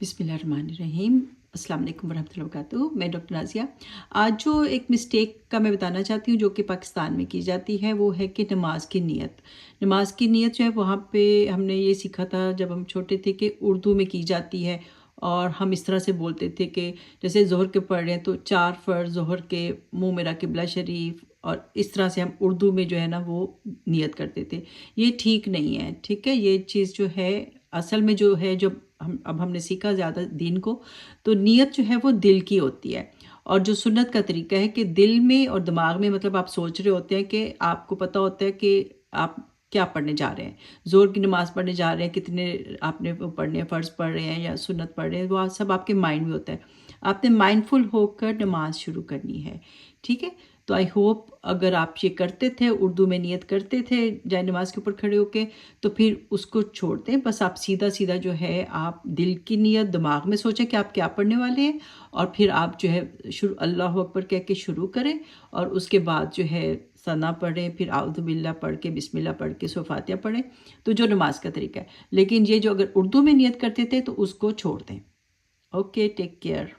बिस्मिल्लाहिर्रहमानिर्रहीम। अस्सलाम वालेकुम वरहमतुल्लाहि वबरकातुहू। मैं डॉक्टर नाज़िया। आज जो एक मिस्टेक का मैं बताना चाहती हूँ जो कि पाकिस्तान में की जाती है, वो है कि नमाज की नीयत। नमाज की नीयत जो है वहाँ पे हमने ये सीखा था जब हम छोटे थे कि उर्दू में की जाती है, और हम इस तरह से बोलते थे कि जैसे ज़ोहर के पढ़ रहे हैं तो 4 फ़र्ज़ ज़ोहर के, मुँह मेरा किबला शरीफ, और इस तरह से हम उर्दू में जो है ना वो नियत करते थे। ये ठीक नहीं है, ठीक है? ये चीज़ जो है असल में जो है, जो हमने सीखा ज़्यादा दीन को, तो नियत जो है वो दिल की होती है। और जो सुन्नत का तरीका है कि दिल में और दिमाग में, मतलब आप सोच रहे होते हैं कि आपको पता होता है कि आप क्या पढ़ने जा रहे हैं। ज़ोहर की नमाज़ पढ़ने जा रहे हैं, कितने आपने वो पढ़ने हैं, फ़र्ज़ पढ़ रहे हैं या सुन्नत पढ़ रहे हैं, वो सब आपके माइंड में होता है। आपने माइंडफुल होकर नमाज़ शुरू करनी है, ठीक है? तो आई होप अगर आप ये करते थे, उर्दू में नियत करते थे जाए नमाज़ के ऊपर खड़े होके, तो फिर उसको छोड़ दें। बस आप सीधा-सीधा जो है आप दिल की नियत दिमाग में सोचें कि आप क्या पढ़ने वाले हैं, और फिर आप जो है शुरू अल्लाहु अकबर कह के शुरू करें, और उसके बाद जो है सना पढ़ें, फिर आउज़ु बिल्लाह पढ़ के, बिस्मिल्लाह पढ़ के सूरह फातिहा पढ़ें। तो जो नमाज का तरीका है। लेकिन ये जो अगर उर्दू में नियत करते थे तो उसको छोड़ दें। Okay, take care.